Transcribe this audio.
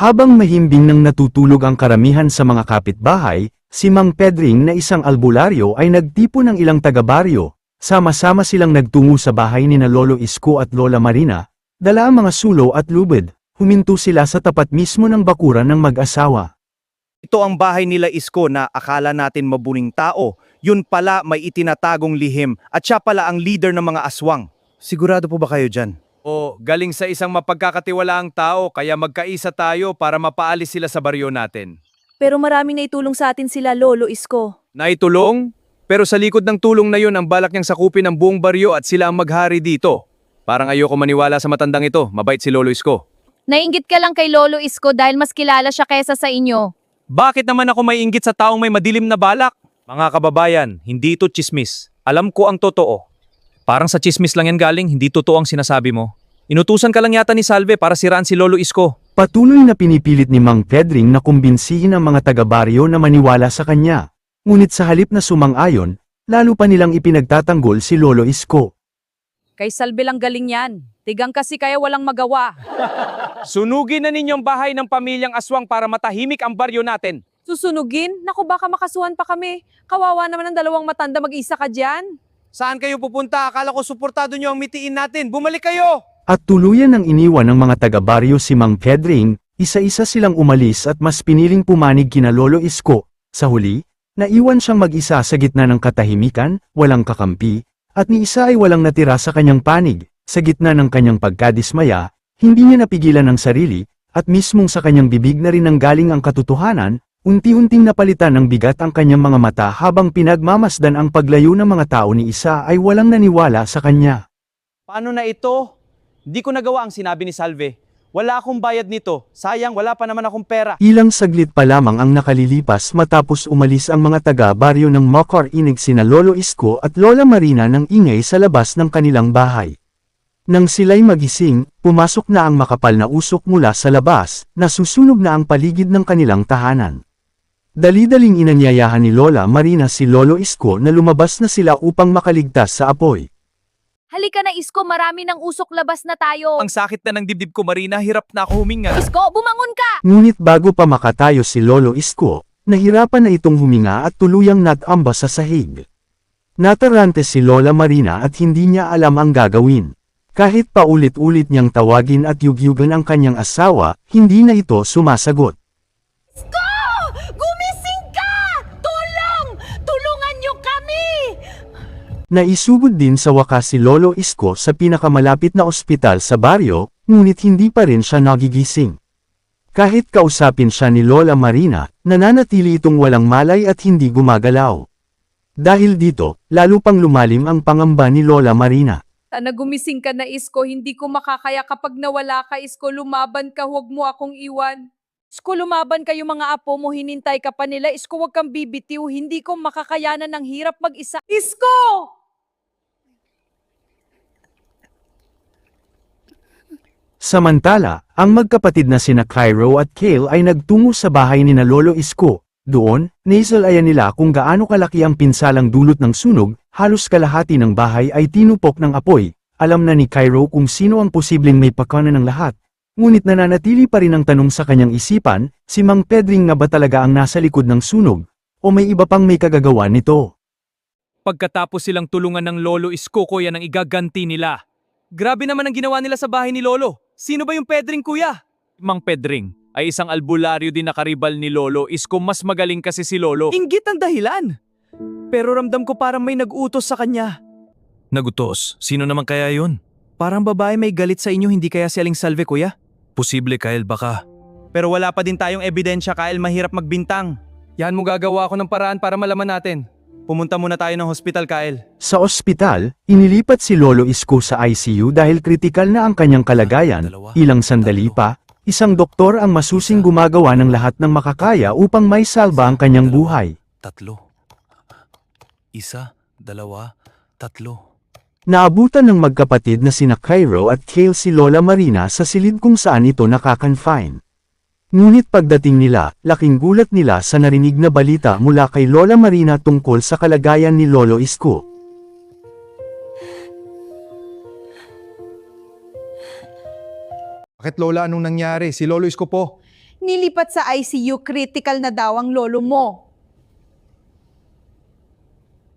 Habang mahimbing nang natutulog ang karamihan sa mga kapitbahay, si Mang Pedring na isang albularyo ay nagtipon ng ilang taga-baryo. Sama-sama silang nagtungo sa bahay ni na Lolo Isko at Lola Marina, dala ang mga sulo at lubid. Huminto sila sa tapat mismo ng bakuran ng mag-asawa. Ito ang bahay nila Isko na akala natin mabuning tao. Yun pala may itinatagong lihim at siya pala ang leader ng mga aswang. Sigurado po ba kayo dyan? O, galing sa isang mapagkakatiwalaang tao kaya magkaisa tayo para mapaalis sila sa baryo natin. Pero maraming naitulong sa atin sila, Lolo Isko. Naitulong? Pero sa likod ng tulong na yun ang balak niyang sakupin ang buong baryo at sila ang maghari dito. Parang ayoko maniwala sa matandang ito, mabait si Lolo Isko. Nainggit ka lang kay Lolo Isko dahil mas kilala siya kaysa sa inyo. Bakit naman ako may inggit sa taong may madilim na balak? Mga kababayan, hindi ito chismis. Alam ko ang totoo. Parang sa chismis lang yan galing, hindi totoo ang sinasabi mo. Inutusan ka lang yata ni Salve para siraan si Lolo Isko. Patuloy na pinipilit ni Mang Pedring na kumbinsihin ang mga taga-baryo na maniwala sa kanya. Ngunit sa halip na sumang-ayon, lalo pa nilang ipinagtatanggol si Lolo Isko. Kay Salve lang galing yan. Tigang kasi kaya walang magawa. Sunugin na ninyong bahay ng pamilyang aswang para matahimik ang baryo natin. Susunugin? Naku, baka makasuhan pa kami. Kawawa naman ang dalawang matanda, mag-isa ka dyan. Saan kayo pupunta? Akala ko suportado nyo ang mitiin natin. Bumalik kayo! At tuluyan ng iniwan ng mga taga-baryo si Mang Pedring, isa-isa silang umalis at mas piniling pumanig kina Lolo Isko. Sa huli, naiwan siyang mag-isa sa gitna ng katahimikan, walang kakampi, at ni isa ay walang natira sa kanyang panig. Sa gitna ng kanyang pagkadismaya, hindi niya napigilan ang sarili, at mismong sa kanyang bibig na rin nanggaling ang katotohanan, unti-unting napalitan ng bigat ang kanyang mga mata habang pinagmamasdan ang paglayo ng mga tao ni isa ay walang naniwala sa kanya. Paano na ito? Di ko nagawa ang sinabi ni Salve. Wala akong bayad nito. Sayang, wala pa naman akong pera. Ilang saglit pa lamang ang nakalilipas matapos umalis ang mga taga-baryo ng makarinig sina Lolo Isko at Lola Marina ng ingay sa labas ng kanilang bahay. Nang sila'y magising, pumasok na ang makapal na usok mula sa labas, nasusunog na ang paligid ng kanilang tahanan. Dali-daling inanyayahan ni Lola Marina si Lolo Isko na lumabas na sila upang makaligtas sa apoy. Halika na Isko, marami ng usok, labas na tayo. Ang sakit na ng dibdib ko, Marina, hirap na ako huminga. Isko, bumangon ka! Ngunit bago pa makatayo si Lolo Isko, nahirapan na itong huminga at tuluyang natamba sa sahig. Natarante si Lola Marina at hindi niya alam ang gagawin. Kahit paulit-ulit niyang tawagin at yugyugan ang kanyang asawa, hindi na ito sumasagot. Isko! Gumising ka! Tulong! Tulungan niyo kami! Naisugod din sa wakas si Lolo Isko sa pinakamalapit na ospital sa baryo, ngunit hindi pa rin siya nagigising. Kahit kausapin siya ni Lola Marina, nananatili itong walang malay at hindi gumagalaw. Dahil dito, lalo pang lumalim ang pangamba ni Lola Marina. Sana gumising ka na, Isko. Hindi ko makakaya kapag nawala ka, Isko. Lumaban ka, huwag mo akong iwan. Isko, lumaban kayo mga apo mo, hinintay ka pa nila. Isko, huwag kang bibitiw. Hindi ko makakayanan ng hirap mag-isa. Isko! Samantala, ang magkapatid na sina Cairo at Kale ay nagtungo sa bahay ni na Lolo Isko. Doon, naisalayan nila kung gaano kalaki ang pinsalang dulot ng sunog, halos kalahati ng bahay ay tinupok ng apoy. Alam na ni Cairo kung sino ang posibleng may pakana ng lahat. Ngunit nananatili pa rin ang tanong sa kanyang isipan, si Mang Pedring nga ba talaga ang nasa likod ng sunog? O may iba pang may kagagawa nito? Pagkatapos silang tulungan ng Lolo Isko, ko yan ang igaganti nila. Grabe naman ang ginawa nila sa bahay ni Lolo. Sino ba yung Pedring, kuya? Mang Pedring ay isang albularyo din na karibal ni Lolo Isko, mas magaling kasi si Lolo. Inggit ang dahilan. Pero ramdam ko parang may nag-utos sa kanya. Nagutos? Sino naman kaya yun? Parang babae may galit sa inyo, hindi kaya si Aling Salve, kuya? Posible, Kyle, baka. Pero wala pa din tayong ebidensya, Kyle, mahirap magbintang. Yan mo, gagawa ako ng paraan para malaman natin. Pumunta muna tayo ng hospital, Kyle. Sa ospital, inilipat si Lolo Isko sa ICU dahil kritikal na ang kanyang kalagayan. Ilang sandali pa, isang doktor ang masusing gumagawa ng lahat ng makakaya upang may salba ang kanyang buhay. 3. 1, 2, 3. Naabutan ng magkapatid na sina Cairo at Kale si Lola Marina sa silid kung saan ito nakakonfine. Ngunit pagdating nila, laking gulat nila sa narinig na balita mula kay Lola Marina tungkol sa kalagayan ni Lolo Isko. Bakit Lola, anong nangyari? Si Lolo Isko po. Nilipat sa ICU, critical na daw ang lolo mo.